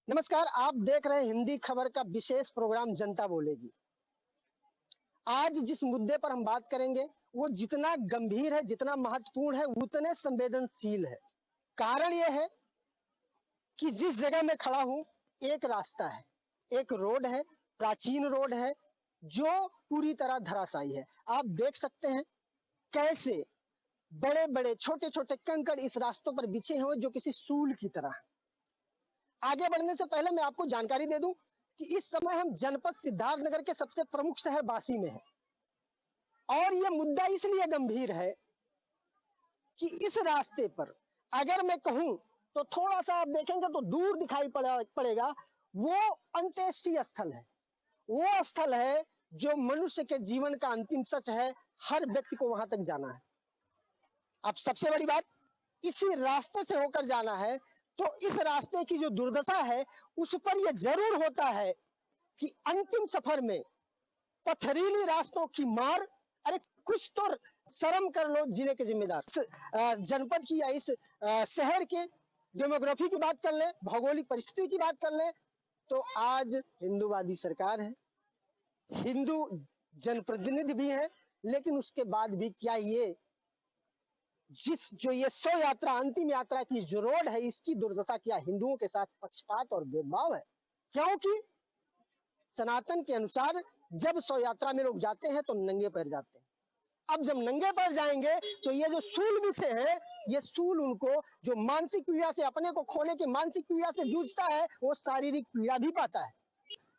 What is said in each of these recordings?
नमस्कार, आप देख रहे हैं हिंदी खबर का विशेष प्रोग्राम जनता बोलेगी। आज जिस मुद्दे पर हम बात करेंगे, वो जितना गंभीर है, जितना महत्वपूर्ण है, उतने संवेदनशील है। कारण यह है कि जिस जगह मैं खड़ा हूँ, एक रास्ता है, एक रोड है, प्राचीन रोड है, जो पूरी तरह धराशायी है। आप देख सकते हैं कैसे बड़े-बड़े, छोटे-छोटे कंकड़ इस रास्तों पर बिछे हुए जो किसी सूल की तरह हैं। आगे बढ़ने से पहले मैं आपको जानकारी दे दूं कि इस समय हम जनपद सिद्धार्थनगर के सबसे प्रमुख शहर बासी में हैं और यह मुद्दा इसलिए गंभीर है कि इस रास्ते पर अगर मैं कहूं तो थोड़ा सा आप देखेंगे तो दूर दिखाई पड़ेगा। वो अंत्येष्टि स्थल है, वो स्थल है जो मनुष्य के जीवन का अंतिम सच है। हर व्यक्ति को वहां तक जाना है। अब सबसे बड़ी बात, इसी रास्ते से होकर जाना है, तो इस रास्ते की जो दुर्दशा है उस पर यह जरूर होता है कि अंतिम सफर में पथरीली रास्तों की मार। अरे कुछ तो शर्म कर लो जिले के जिम्मेदार। जनपद की या इस शहर के डेमोग्राफी की बात कर ले, भौगोलिक परिस्थिति की बात कर ले, तो आज हिंदूवादी सरकार है, हिंदू जनप्रतिनिधि भी है, लेकिन उसके बाद भी क्या ये ये 100 यात्रा, अंतिम यात्रा की जो रोड है, इसकी दुर्दशा क्या हिंदुओं के साथ पक्षपात और भेदभाव है? क्योंकि सनातन के अनुसार जब 100 यात्रा में लोग जाते हैं तो नंगे पैर जाते हैं। अब जब नंगे पैर जाएंगे तो ये जो सूल बिछे हैं, ये सूल उनको जो मानसिक पीड़ा से, अपने को खोने की मानसिक पीड़ा से जूझता है, वो शारीरिक पीड़ा भी पाता है।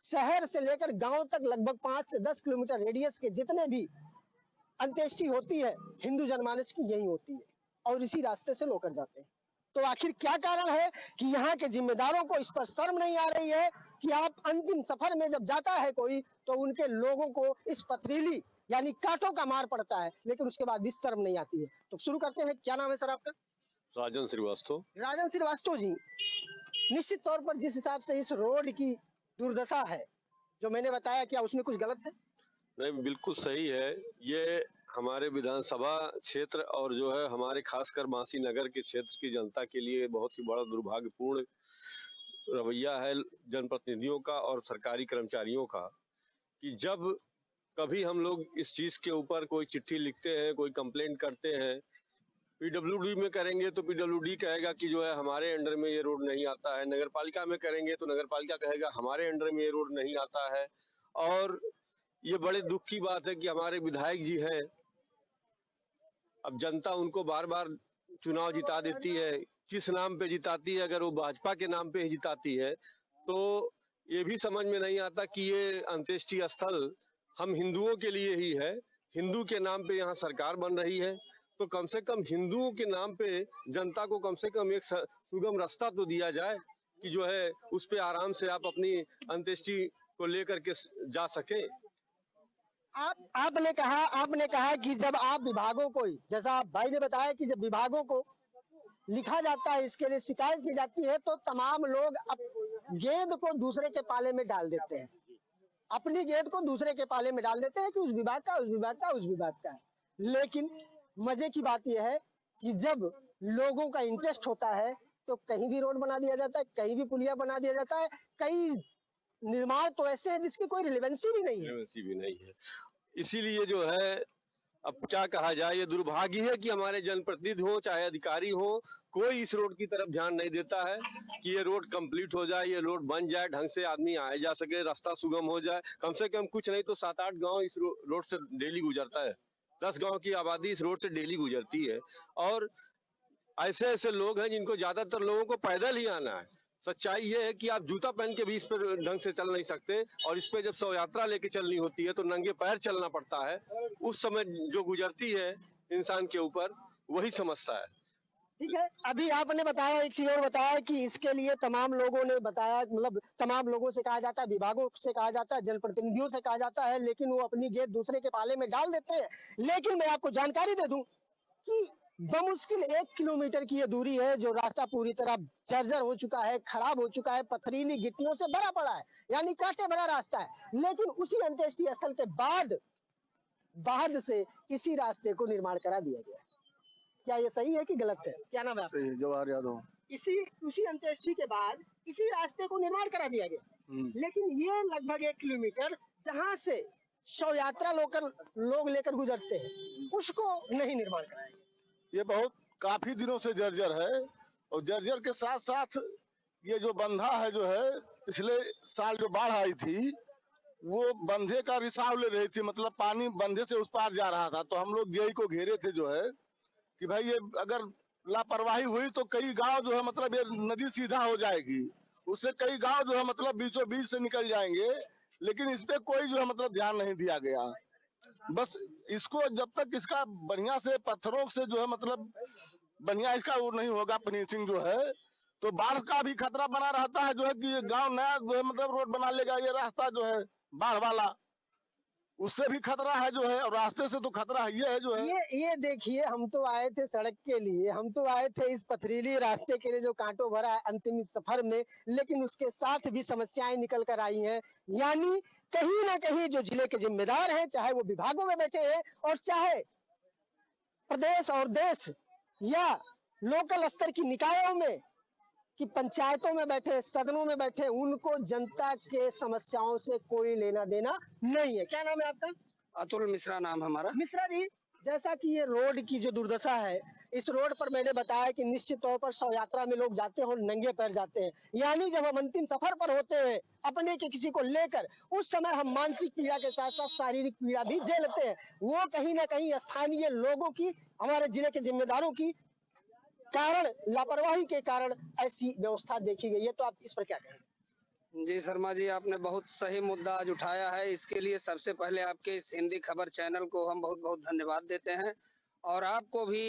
शहर से लेकर गांव तक लगभग 5 से 10 किलोमीटर रेडियस के जितने भी अंत्येष्टि होती है, हिंदू जनमानस की यही होती है और इसी रास्ते से लोग जाते हैं। तो आखिर क्या कारण है कि यहाँ के जिम्मेदारों को इस पर शर्म नहीं आ रही है कि आप अंतिम सफर में जब जाता है कोई, तो उनके लोगों को इस पथरीली यानी कांटों का मार पड़ता है, लेकिन उसके बाद भी शर्म नहीं आती है। तो शुरू करते हैं। क्या नाम है सर आपका? राजन श्रीवास्तव। राजन श्रीवास्तव जी, निश्चित तौर पर जिस हिसाब से इस रोड की दुर्दशा है जो मैंने बताया, क्या उसमें कुछ गलत है? नहीं, बिल्कुल सही है। ये हमारे विधानसभा क्षेत्र और जो है हमारे खासकर बांसी नगर के क्षेत्र की जनता के लिए बहुत ही बड़ा दुर्भाग्यपूर्ण रवैया है जनप्रतिनिधियों का और सरकारी कर्मचारियों का, कि जब कभी हम लोग इस चीज के ऊपर कोई चिट्ठी लिखते हैं, कोई कंप्लेंट करते हैं, पीडब्ल्यूडी में करेंगे तो पीडब्ल्यूडी कहेगा कि जो है हमारे अंडर में ये रोड नहीं आता है, नगर पालिका में करेंगे तो नगर पालिका कहेगा हमारे अंडर में ये रोड नहीं आता है। और ये बड़े दुख की बात है कि हमारे विधायक जी हैं, अब जनता उनको बार बार चुनाव जिता देती है। किस नाम पे जिताती है? अगर वो भाजपा के नाम पे ही जिताती है तो ये भी समझ में नहीं आता कि ये अंत्येष्टि स्थल हम हिंदुओं के लिए ही है। हिंदू के नाम पे यहाँ सरकार बन रही है, तो कम से कम हिंदुओं के नाम पे जनता को कम से कम एक सुगम रास्ता तो दिया जाए कि जो है उस पे आराम से आप अपनी अंत्येष्टि को लेकर के जा सके। आपने कहा कि जब आप विभागों को, जैसा आप भाई ने बताया कि जब विभागों को लिखा जाता है, इसके लिए शिकायत की जाती है, तो तमाम लोग गेंद को दूसरे के पाले में डाल देते हैं, अपनी गेंद को दूसरे के पाले में डाल देते हैं कि उस विभाग का, उस विभाग का, उस विभाग का। लेकिन मजे की बात यह है कि जब लोगों का इंटरेस्ट होता है तो कहीं भी रोड बना दिया जाता है, कहीं भी पुलिया बना दिया जाता है, कई निर्माण तो ऐसे है जिसकी कोई रिलेवेंसी भी नहीं है। इसीलिए जो है अब क्या कहा जाए, ये दुर्भाग्य है कि हमारे जनप्रतिनिधि हो चाहे अधिकारी हो, कोई इस रोड की तरफ ध्यान नहीं देता है कि ये रोड कंप्लीट हो जाए, ये रोड बन जाए, ढंग से आदमी आए जा सके, रास्ता सुगम हो जाए। कम से कम कुछ नहीं तो 7-8 गांव इस रोड से डेली गुजरता है, 10 गांव की आबादी इस रोड से डेली गुजरती है। और ऐसे ऐसे लोग हैं जिनको ज्यादातर लोगों को पैदल ही आना है। सच्चाई ये है कि आप जूता पहन के भी इस पर ढंग से चल नहीं सकते, और इस पे जब 100 यात्रा लेके चलनी होती है तो नंगे पैर चलना पड़ता है। उस समय जो गुजरती है इंसान के ऊपर, वही समझता है। ठीक है, अभी आपने बताया, एक चीज और बताया कि इसके लिए तमाम लोगों ने बताया, मतलब तमाम लोगों से कहा जाता है, विभागों से कहा जाता है, जनप्रतिनिधियों से कहा जाता है, लेकिन वो अपनी गेंद दूसरे के पाले में डाल देते हैं। लेकिन मैं आपको जानकारी दे दूं कि बमुश्किल 1 किलोमीटर की ये दूरी है जो रास्ता पूरी तरह जर्जर हो चुका है, खराब हो चुका है, पथरीली गिट्टियों से भरा पड़ा है, यानी कांटे भरा रास्ता है। लेकिन उसी अंत्येष्टि स्थल के बाद से इसी रास्ते को निर्माण करा दिया गया। क्या ये सही है कि गलत है? क्या नाम है आपका? सही है, जवाहर यादव। उसी अंत्येष्टि के बाद इसी रास्ते को निर्माण करा दिया गया, लेकिन ये लगभग 1 किलोमीटर जहाँ से शव यात्रा लोग लेकर गुजरते हैं, उसको नहीं निर्माण कराया गया। ये बहुत काफी दिनों से जर्जर है, और जर्जर के साथ साथ ये जो बंधा है जो है, पिछले साल जो बाढ़ आई थी वो बंधे का रिसाव ले रही थी, मतलब पानी बंधे से उस पार जा रहा था। तो हम लोग जेई को घेरे थे जो है कि भाई ये अगर लापरवाही हुई तो कई गांव जो है मतलब ये नदी सीधा हो जाएगी, उससे कई गांव जो है मतलब बीचों बीच से निकल जाएंगे, लेकिन इस पे कोई जो है मतलब ध्यान नहीं दिया गया। बस इसको जब तक इसका बढ़िया से पत्थरों से जो है मतलब बढ़िया इसका वो नहीं होगा फिनिशिंग जो है, तो बाढ़ का भी खतरा बना रहता है जो है कि ये गांव नया जो है मतलब रोड बना लेगा, ये रास्ता जो है बाढ़ वाला, उससे भी खतरा है जो है, और रास्ते से तो खतरा है ये है जो है। ये देखिए, हम तो आए थे सड़क के लिए, हम तो आए थे इस पथरीली रास्ते के लिए जो कांटों भरा है अंतिम इस सफर में, लेकिन उसके साथ भी समस्याएं निकल कर आई हैं। यानी कहीं ना कहीं जो जिले के जिम्मेदार हैं, चाहे वो विभागों में बैठे हैं और चाहे प्रदेश और देश या लोकल स्तर की निकायों में कि पंचायतों में बैठे, सदनों में बैठे, उनको जनता के समस्याओं से कोई लेना देना नहीं है। क्या नाम है आपका? अतुल मिश्रा नाम हमारा। मिश्रा जी, जैसा कि ये रोड की जो दुर्दशा है, इस रोड पर मैंने बताया कि निश्चित तौर पर शव यात्रा में लोग जाते हैं और नंगे पैर जाते हैं। यानी जब हम अंतिम सफर पर होते हैं अपने के किसी को लेकर, उस समय हम मानसिक पीड़ा के साथ साथ शारीरिक पीड़ा भी झेलते हैं। वो कहीं ना कहीं स्थानीय लोगों की, हमारे जिले के जिम्मेदारों की कारण, लापरवाही के कारण ऐसी व्यवस्था देखी गई है। तो आप इस पर क्या कहें? जी शर्मा जी, आपने बहुत सही मुद्दा आज उठाया है। इसके लिए सबसे पहले आपके इस हिंदी खबर चैनल को हम बहुत बहुत धन्यवाद देते हैं, और आपको भी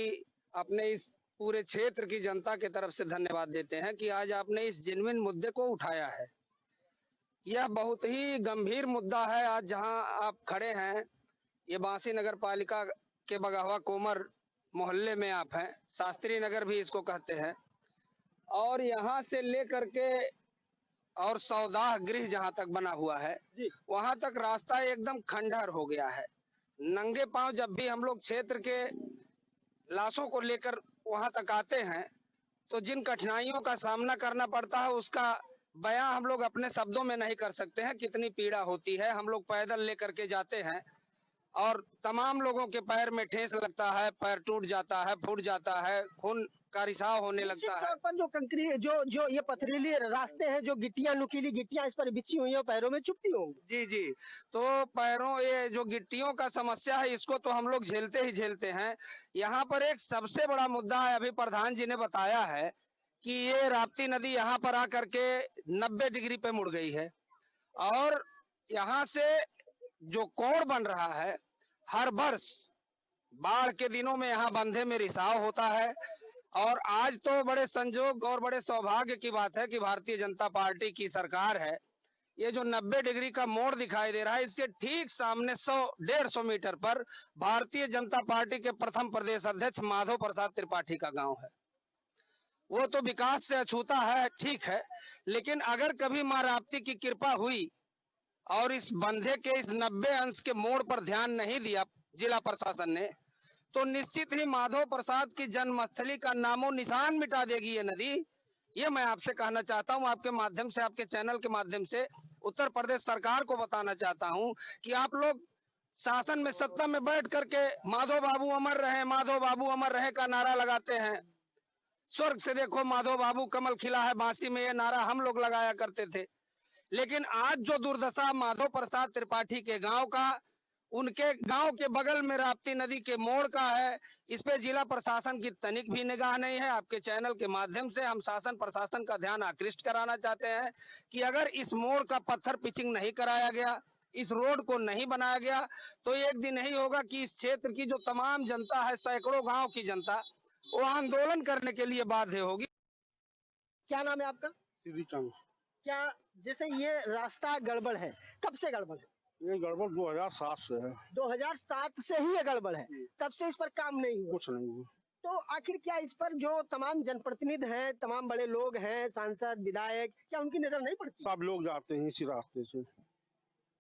अपने इस पूरे क्षेत्र की जनता की तरफ से धन्यवाद देते हैं कि आज आपने इस जेन्युइन मुद्दे को उठाया है। यह बहुत ही गंभीर मुद्दा है। आज जहां आप खड़े हैं, ये बांसी नगर पालिका के बगावा कोमर मोहल्ले में आप हैं, शास्त्री नगर भी इसको कहते हैं, और यहाँ से लेकर के और सौदाह गृह जहाँ तक बना हुआ है वहां तक रास्ता एकदम खंडहर हो गया है। नंगे पांव जब भी हम लोग क्षेत्र के लाशों को लेकर वहां तक आते हैं तो जिन कठिनाइयों का सामना करना पड़ता है उसका बयां हम लोग अपने शब्दों में नहीं कर सकते हैं। कितनी पीड़ा होती है। हम लोग पैदल लेकर के जाते हैं और तमाम लोगों के पैर में ठेस लगता है, पैर टूट जाता है, फूट जाता है, खून का रिसाव होने लगता है। तौर पर जो कंक्रीट जो ये पथरीली रास्ते हैं, जो गिट्टियां, नुकीली गिट्टियां इस पर बिछी हुई हैं, पैरों में चुभती होंगी। जी जी, तो पैरों, ये जो गिट्टियों का समस्या है इसको तो हम लोग झेलते ही झेलते हैं। यहाँ पर एक सबसे बड़ा मुद्दा है, अभी प्रधान जी ने बताया है कि ये राप्ती नदी यहाँ पर आकर के 90 डिग्री पे मुड़ गई है, और यहाँ से जो कोण बन रहा है, हर वर्ष बाढ़ के दिनों में यहाँ बंधे में रिसाव होता है। और आज तो बड़े संजोग और बड़े सौभाग्य की बात है कि भारतीय जनता पार्टी की सरकार है। ये जो 90 डिग्री का मोड़ दिखाई दे रहा है, इसके ठीक सामने 100-150 मीटर पर भारतीय जनता पार्टी के प्रथम प्रदेश अध्यक्ष माधव प्रसाद त्रिपाठी का गांव है। वो तो विकास से अछूता है, ठीक है, लेकिन अगर कभी मां राप्ती की कृपा हुई और इस बंधे के इस 90 अंश के मोड़ पर ध्यान नहीं दिया जिला प्रशासन ने, तो निश्चित ही माधव प्रसाद की जन्मस्थली का नामो निशान मिटा देगी ये नदी। ये मैं आपसे कहना चाहता हूँ, आपके माध्यम से, आपके चैनल के माध्यम से उत्तर प्रदेश सरकार को बताना चाहता हूँ कि आप लोग शासन में, सत्ता में बैठ करके माधव बाबू अमर रहे, माधव बाबू अमर रहे का नारा लगाते हैं। स्वर्ग से देखो माधव बाबू कमल खिला है बांसी में, ये नारा हम लोग लगाया करते थे। लेकिन आज जो दुर्दशा माधव प्रसाद त्रिपाठी के गांव का, उनके गांव के बगल में राप्ती नदी के मोड़ का है, इस पे जिला प्रशासन की तनिक भी निगाह नहीं है। आपके चैनल के माध्यम से हम शासन प्रशासन का ध्यान आकृष्ट कराना चाहते हैं कि अगर इस मोड़ का पत्थर पिचिंग नहीं कराया गया, इस रोड को नहीं बनाया गया, तो एक दिन नहीं होगा कि इस क्षेत्र की जो तमाम जनता है, सैकड़ों गाँव की जनता, वो आंदोलन करने के लिए बाध्य होगी। क्या नाम है आपका? क्या जैसे ये रास्ता गड़बड़ है, कब से गड़बड़ है? ये गड़बड़ 2007 से है। 2007 से ही ये गड़बड़ है, तब से इस पर काम नहीं हुआ? कुछ नहीं हुआ। तो आखिर क्या इस पर जो तमाम जनप्रतिनिधि हैं, तमाम बड़े लोग हैं, सांसद, विधायक, क्या उनकी नजर नहीं पड़ती? सब लोग जाते हैं इसी रास्ते से,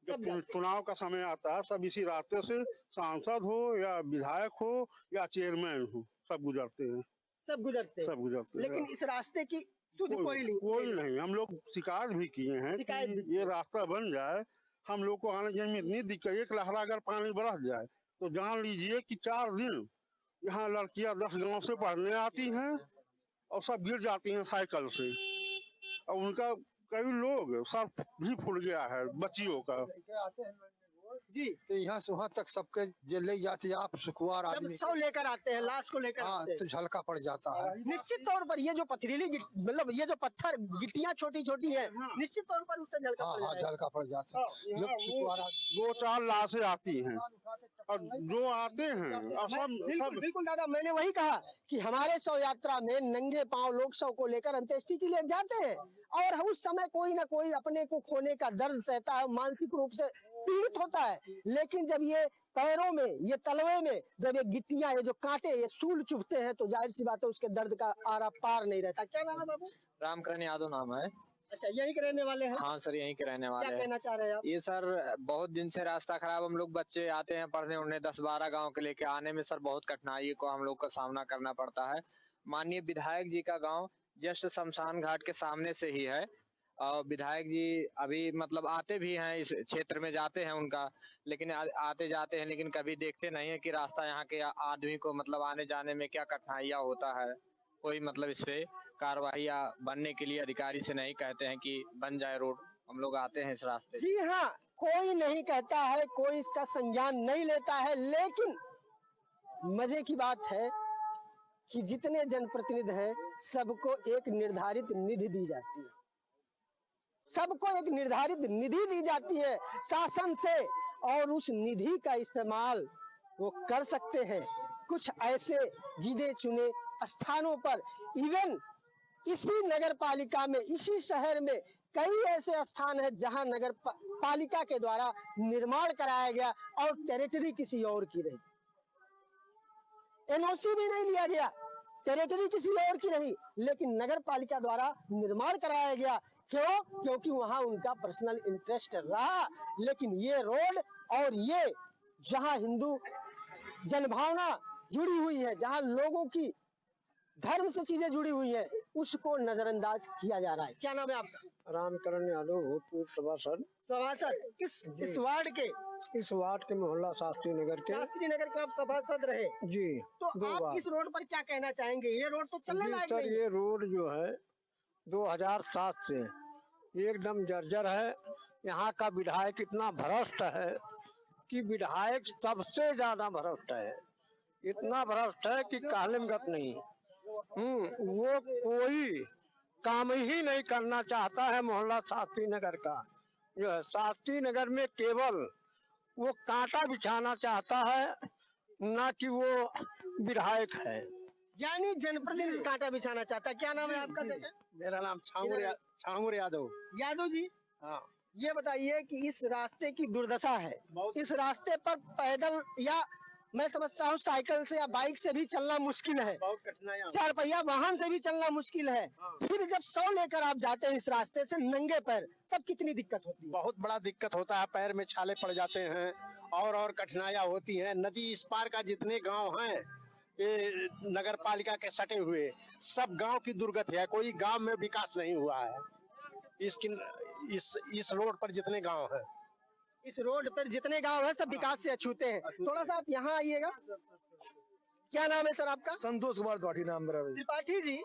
सब जब चुनाव का समय आता है सब इसी रास्ते से, सांसद हो या विधायक हो या चेयरमैन हो, सब गुजरते हैं, सब गुजरते हैं, सब गुजरते हैं। लेकिन इस रास्ते की सुध कोई नहीं। हम लोग शिकायत भी किए हैं शिकायत भी कि ये रास्ता बन जाए। हम लोग को आने जाने में इतनी दिक्कत, एक लहरा अगर पानी बरस जाए तो जान लीजिए कि 4 दिन यहाँ लड़कियां 10 गांव से पढ़ने आती हैं और सब गिर जाती हैं साइकिल से, और उनका कई लोग सर भी फूल गया है बच्चियों का। जी, तो यहाँ से वहाँ तक सबके जे ले जाते हैं आप सुकुआर जब आदमी। शव लेकर आते हैं, लाश को लेकर हाँ आते हैं, तो झलका पड़ जाता है। निश्चित तौर पर ये जो पथरीली मतलब ये जो पत्थर गिट्टियां छोटी छोटी है, निश्चित तौर पर उससे झलका हाँ पड़ हाँ जाएगा। झलका पड़ जाता है। जब सुकुआर आदमी 2-4 लाशें आती हैं और जो आते हैं और बिल्कुल बिल्कुल दादा, मैंने वही कहा कि हमारे शव यात्रा में नंगे पांव लोग शव को लेकर अंत्येष्टि के लिए जाते हैं, और उस समय कोई ना कोई अपने को खोने का दर्द सहता है, मानसिक रूप से पीड़ित होता है। लेकिन जब ये पैरों में, ये तलवे में जब ये गिट्टियां, ये जो कांटे, ये सूल चुभते हैं, तो जाहिर सी बात है उसके दर्द का आरा पार नहीं रहता। क्या नाम है बाबू? रामकरण यादव नाम है। अच्छा, यही के रहने वाले हैं? हाँ सर, यहीं के रहने क्या वाले हैं। कहना चाह रहे हैं आप? ये सर बहुत दिन से रास्ता खराब, हम लोग बच्चे आते हैं पढ़ने उड़ने 10-12 गांव के लेके आने में सर बहुत कठिनाई को हम लोग का सामना करना पड़ता है। माननीय विधायक जी का गांव जस्ट शमशान घाट के सामने से ही है, और विधायक जी अभी मतलब आते भी हैं, इस क्षेत्र में जाते हैं उनका, लेकिन आते जाते हैं, लेकिन कभी देखते नहीं है कि रास्ता यहाँ के आदमी को मतलब आने जाने में क्या कठिनाइयाँ होता है। कोई मतलब इस पे कार्रवाई या बनने के लिए अधिकारी से नहीं कहते हैं कि बन जाए रोड। हम लोग आते हैं इस रास्ते। जी हाँ, कोई नहीं कहता है, कोई इसका संज्ञान नहीं लेता है, लेकिन मजे की बात है कि जितने जनप्रतिनिधि हैं सबको एक निर्धारित निधि दी जाती है, सबको एक निर्धारित निधि दी जाती है शासन से, और उस निधि का इस्तेमाल वो कर सकते हैं कुछ ऐसे गिने चुने स्थानों पर। इवन इसी नगर पालिका में, इसी शहर में कई ऐसे स्थान है जहां नगर पालिका के द्वारा निर्माण कराया गया और टेरिटरी किसी और की रही, एनओसी भी नहीं लिया गया, टेरिटरी किसी और की रही, लेकिन नगर पालिका द्वारा निर्माण कराया गया। क्यों? क्योंकि वहां उनका पर्सनल इंटरेस्ट रहा। लेकिन ये रोड और ये जहां हिंदू जनभावना जुड़ी हुई है, जहां लोगों की धर्म से चीजें जुड़ी हुई है, उसको नजरअंदाज किया जा रहा है। क्या नाम है आपका? रामकरण यादव, भूतपूर्व सभासद। सभासद इस वार्ड के, इस वार्ड के मोहल्ला शास्त्री नगर के। शास्त्री नगर के आप सभासद रहे जी। तो 2 आप बार। इस रोड पर क्या कहना चाहेंगे? ये रोड तो चलने जी लायक सर, नहीं है। ये रोड जो है 2007 से एकदम जर्जर है। यहाँ का विधायक इतना भ्रष्ट है कि विधायक सबसे ज्यादा भ्रष्ट है, इतना भ्रष्ट है कि कहने में गत नहीं। वो कोई काम ही नहीं करना चाहता है मोहल्ला शास्त्री नगर का। जो है शास्त्री नगर में केवल वो कांटा बिछाना चाहता है, ना कि वो विधायक है। यानी जनप्रतिनिधि कांटा बिछाना चाहता है। क्या नाम है आपका चाचा? मेरा नाम छांगुर यादव। यादव जी, हाँ। ये बताइए कि इस रास्ते की दुर्दशा है, इस रास्ते पर पैदल या मैं समझता हूँ साइकिल से या बाइक से भी चलना मुश्किल है, बहुत कठिनाइयाँ। 4 पहिया वाहन से भी चलना मुश्किल है। फिर जब शव लेकर आप जाते हैं इस रास्ते से नंगे पैर, तब कितनी दिक्कत होती है? बहुत बड़ा दिक्कत होता है, पैर में छाले पड़ जाते हैं और कठिनाइयाँ होती हैं। नदी इस पार का जितने गांव हैं, ये नगर पालिका के सटे हुए सब गांव की दुर्गति है, कोई गांव में विकास नहीं हुआ है। इस रोड पर जितने गांव हैं, इस रोड पर जितने गांव हैं सब विकास से अछूते हैं। थोड़ा सा आप यहाँ आइएगा। क्या नाम है सर आपका? संतोष कुमार त्रिपाठी नाम मेरा। त्रिपाठी जी,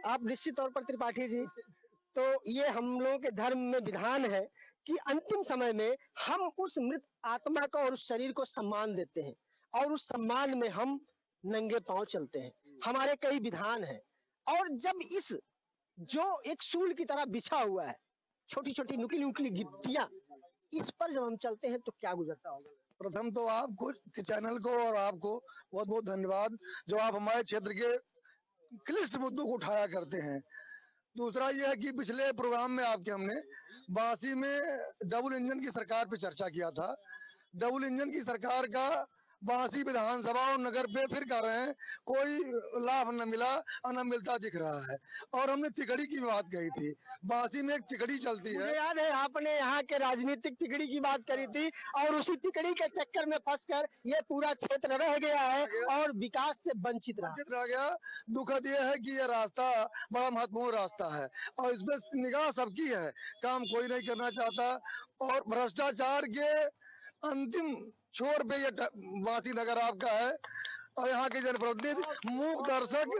आप निश्चित तौर पर त्रिपाठी जी, तो ये हम लोगों के धर्म में विधान है कि अंतिम समय में हम उस मृत आत्मा को और उस शरीर को सम्मान देते हैं, और उस सम्मान में हम नंगे पांव चलते हैं। हमारे कई विधान हैं, और जब इस जो एक सूल की तरह बिछा हुआ है, छोटी छोटी नुकीली नुकीली गिट्टियां, इस पर जब हम चलते हैं तो क्या गुजरता होगा? प्रथम तो आपको चैनल को और आपको बहुत बहुत धन्यवाद, जो आप हमारे क्षेत्र के क्लिष्ट मुद्दों को उठाया करते हैं। दूसरा यह है कि पिछले प्रोग्राम में आपके हमने बांसी में डबल इंजन की सरकार पे चर्चा किया था। डबल इंजन की सरकार का बांसी विधानसभा और नगर पे फिर कर रहे हैं, कोई लाभ न मिला और न मिलता दिख रहा है। और हमने तिकड़ी की बात कही थी, बांसी में एक तिकड़ी चलती मुझे है। याद है आपने यहाँ के राजनीतिक तिकड़ी की बात करी थी और उसी तिकड़ी के चक्कर में फंसकर ये पूरा क्षेत्र रह गया है और विकास से वंचित रहा। रह गया। दुखद ये है कि ये रास्ता बड़ा महत्वपूर्ण रास्ता है और इसमें निगाह सबकी है, काम कोई नहीं करना चाहता और भ्रष्टाचार के अंतिम छोर पे ये वासी नगर आपका है। और यहाँ के जनप्रतिनिधि मूक दर्शक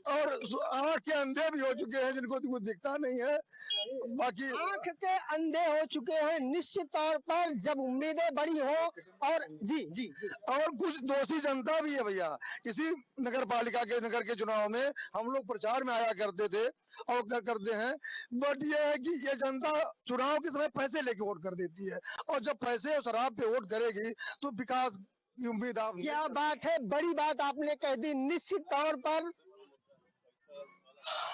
और आंख के अंधे भी हो चुके हैं, जिनको कुछ दिखता नहीं है। बाकी आंख के अंधे हो चुके हैं निश्चित तौर पर जब उम्मीदें बड़ी हो। और जी जी और कुछ दोषी जनता भी है भैया। इसी नगर पालिका के नगर के चुनाव में हम लोग प्रचार में आया करते थे और करते हैं, बट ये है कि ये जनता चुनाव के समय पैसे लेके वोट कर देती है और जब पैसे और शराब पे वोट करेगी तो विकास की उम्मीद आप। क्या बात है, बड़ी बात आपने कह दी। निश्चित तौर पर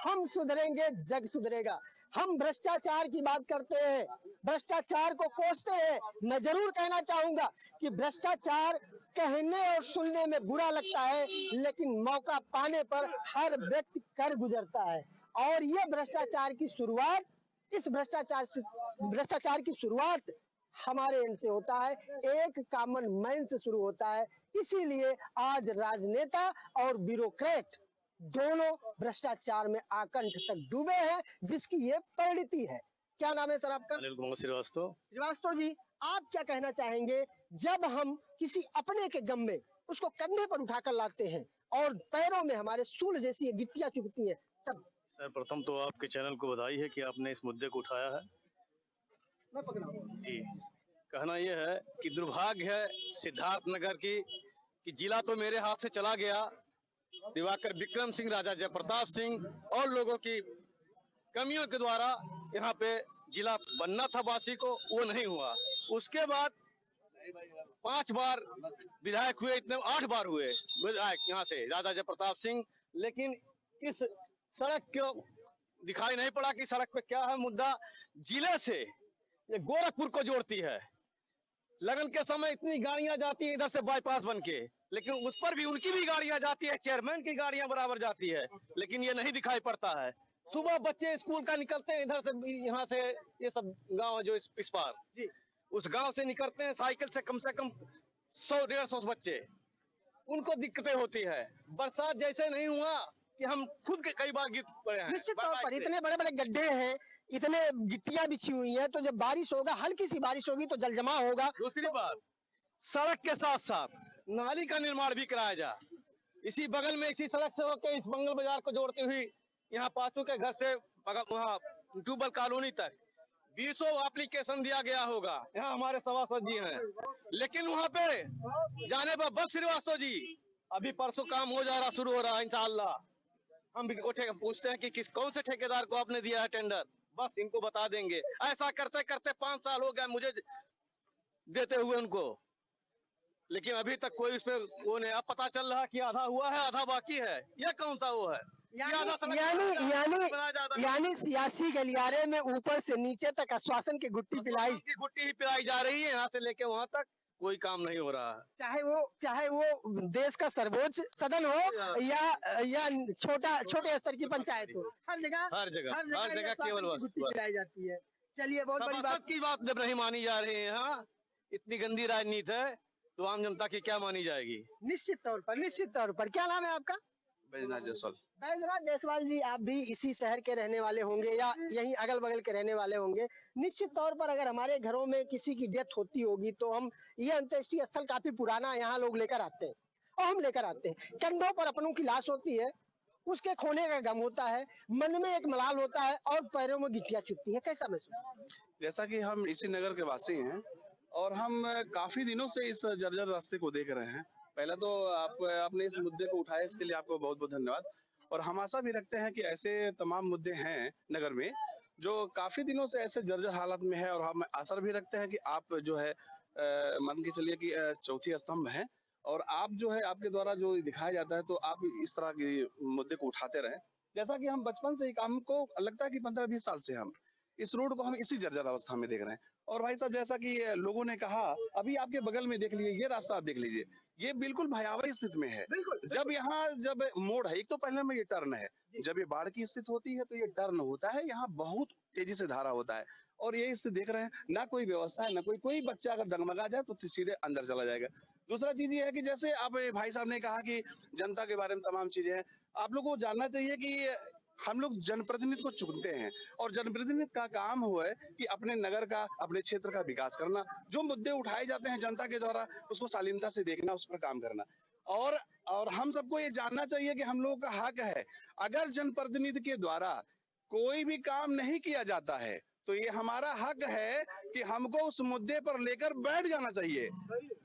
हम सुधरेंगे जग सुधरेगा। हम भ्रष्टाचार की बात करते हैं, भ्रष्टाचार को कोसते हैं। मैं जरूर कहना चाहूंगा कि भ्रष्टाचार कहने और सुनने में बुरा लगता है, लेकिन मौका पाने पर हर व्यक्ति कर गुजरता है। और ये भ्रष्टाचार की शुरुआत, इस भ्रष्टाचार की शुरुआत हमारे एंड से होता है, एक कॉमन मैन से शुरू होता है। इसीलिए आज राजनेता और ब्यूरोक्रेट दोनों भ्रष्टाचार में आकंठ तक डूबे हैं, जिसकी ये परिणति है। क्या नाम है सर आपका? अनिल कुमार श्रीवास्तव। श्रीवास्तव जी, आप क्या कहना चाहेंगे जब हम किसी अपने के गम में उसको कंधे पर उठाकर लाते हैं और पैरों में हमारे सूल जैसी गिट्टियां चुभती हैं तब? सर प्रथम तो आपके चैनल को बधाई है कि आपने इस मुद्दे को उठाया है। मैं पकड़ा हूं। जी, कहना यह है कि दुर्भाग्य है सिद्धार्थनगर की कि जिला तो मेरे हाथ से चला गया, दिवाकर विक्रम सिंह, राजा जयप्रताप सिंह और लोगों की कमियों के द्वारा यहाँ पे जिला बनना था वासी को, वो नहीं हुआ। उसके बाद 5 बार विधायक हुए, इतने 8 बार हुए विधायक यहाँ से राजा जयप्रताप सिंह, लेकिन इस सड़क को दिखाई नहीं पड़ा कि सड़क पे क्या है मुद्दा। जिले से ये गोरखपुर को जोड़ती है, लगन के समय इतनी गाड़ियां जाती है इधर से बाईपास बन के, लेकिन उस पर भी उनकी भी गाड़ियां जाती है, चेयरमैन की गाड़ियां बराबर जाती है, लेकिन ये नहीं दिखाई पड़ता है। सुबह बच्चे स्कूल का निकलते हैं इधर से, यहाँ से ये सब गांव जो इस पार जी, उस गांव से निकलते हैं साइकिल से कम 100-150 बच्चे, उनको दिक्कतें होती है। बरसात जैसे नहीं हुआ कि हम खुद के कई बार गिर पड़े हैं। निश्चित तौर पर इतने बड़े बड़े गड्ढे हैं, इतने गिट्टियां बिछी हुई हैं, तो जब बारिश होगा, हल्की सी बारिश होगी तो जल जमाव होगा। दूसरी बात, सड़क के साथ साथ नाली का निर्माण भी कराया जा। इसी बगल में इसी सड़क से होकर इस मंगल बाजार को जोड़ती हुई यहाँ पाचू के घर से वहाँ ट्यूबल कॉलोनी तक 20 एप्लीकेशन दिया गया होगा। यहाँ हमारे सभासद जी हैं, लेकिन वहाँ पे जाने पर बस श्रीवास्तव जी अभी परसों काम हो जा रहा, शुरू हो रहा है इंशाअल्लाह। हम भी पूछते हैं कि कौन से ठेकेदार को आपने दिया है टेंडर, बस इनको बता देंगे। ऐसा करते करते 5 साल हो गए मुझे देते हुए उनको, लेकिन अभी तक कोई उस पे वो नहीं। अब पता चल रहा कि आधा हुआ है आधा बाकी है। ये कौन सा वो है? यानी सियासी गलियारे में ऊपर से नीचे तक आश्वासन की गुट्टी ही पिलाई जा रही है, यहाँ से लेके वहाँ तक कोई काम नहीं हो रहा है। चाहे वो देश का सर्वोच्च सदन हो या छोटे स्तर की पंचायत हो, हर जगह केवल बस पिलाई जाती है। चलिए, बहुत बड़ी बात की बात जब नहीं मानी जा रही है, हाँ इतनी गंदी राजनीति है तो आम जनता की क्या मानी जाएगी? निश्चित तौर पर। क्या नाम है आपका? बैजनाथ जायसवाल। बैजनाथ जायसवाल जी, आप भी इसी शहर के रहने वाले होंगे या यहीं अगल बगल के रहने वाले होंगे। निश्चित तौर पर अगर हमारे घरों में किसी की डेथ होती होगी तो हम ये अंत्येष्टि स्थल काफी पुराना यहाँ लोग लेकर आते हैं और हम लेकर आते हैं। कंधों पर अपनों की लाश होती है, उसके खोने का गम होता है, मन में एक मलाल होता है और पैरों में गिट्टियां चुभती है। कैसा महसूस? जैसा कि हम इसी नगर के वासी हैं और हम काफी दिनों से इस जर्जर रास्ते को देख रहे हैं। पहले तो आपने इस मुद्दे को उठाया, इसके लिए आपको बहुत बहुत धन्यवाद। और हम आशा भी रखते हैं कि ऐसे तमाम मुद्दे हैं नगर में जो काफी दिनों से ऐसे जर्जर हालत में है, और हम आशा भी रखते हैं कि आप जो है मान के चलिए कि चौथी स्तंभ है और आप जो है आपके द्वारा जो दिखाया जाता है तो आप इस तरह के मुद्दे को उठाते रहें। जैसा कि हम बचपन से ही काम को लगता है कि 15-20 साल से हम इस रोड को हम इसी जर्जर अवस्था में देख रहे हैं। और भाई साहब, जैसा कि लोगों ने कहा, अभी आपके बगल में देख लीजिए, ये रास्ता आप देख लीजिए, ये बिल्कुल भयावह स्थिति में है। जब मोड़ है, एक तो पहले में ये टर्न है, जब ये बाढ़ की स्थिति होती है तो ये टर्न होता है, यहाँ बहुत तेजी से धारा होता है। और ये स्थिति देख रहे हैं, ना कोई व्यवस्था है, ना कोई बच्चा अगर डगमगा जाए तो सीधे अंदर चला जाएगा। दूसरा चीज ये है कि जैसे आप भाई साहब ने कहा कि जनता के बारे में तमाम चीजें हैं, आप लोगों को जानना चाहिए कि हम लोग जनप्रतिनिधि को चुनते हैं और जनप्रतिनिधि का काम हुआ है कि अपने नगर का, अपने क्षेत्र का विकास करना, जो मुद्दे उठाए जाते हैं जनता के द्वारा उसको शालीनता से देखना, उस पर काम करना। और हम सबको ये जानना चाहिए कि हम लोगों का हक है, अगर जनप्रतिनिधि के द्वारा कोई भी काम नहीं किया जाता है तो ये हमारा हक है कि हमको उस मुद्दे पर लेकर बैठ जाना चाहिए,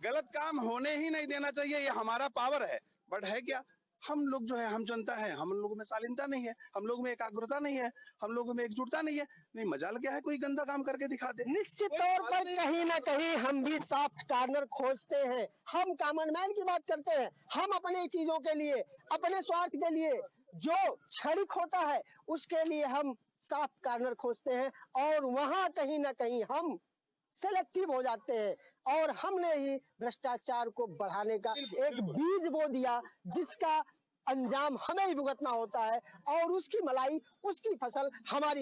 गलत काम होने ही नहीं देना चाहिए, ये हमारा पावर है। बट है क्या, हम लोग जो है, हम जनता है, हम लोगों में शालीनता नहीं है, हम लोगों में एकाग्रता नहीं है, हम लोगों में एकजुटता नहीं है। नहीं, मजाल क्या है कोई गंदा काम करके दिखा दे। निश्चित तौर पर कहीं ना कहीं हम भी सॉफ्ट कॉर्नर खोजते हैं, हम कॉमन मैन की बात करते हैं, हम अपनी चीजों के लिए, अपने स्वार्थ के लिए, जो क्षणिक होता है उसके लिए हम सॉफ्ट कॉर्नर खोजते हैं और वहां कहीं ना कहीं हम सेलेक्टिव हो जाते हैं और हमने ही भ्रष्टाचार को बढ़ाने का एक बीज बो दिया, जिसका अंजाम हमें ही भुगतना होता है और उसकी मलाई, उसकी फसल हमारी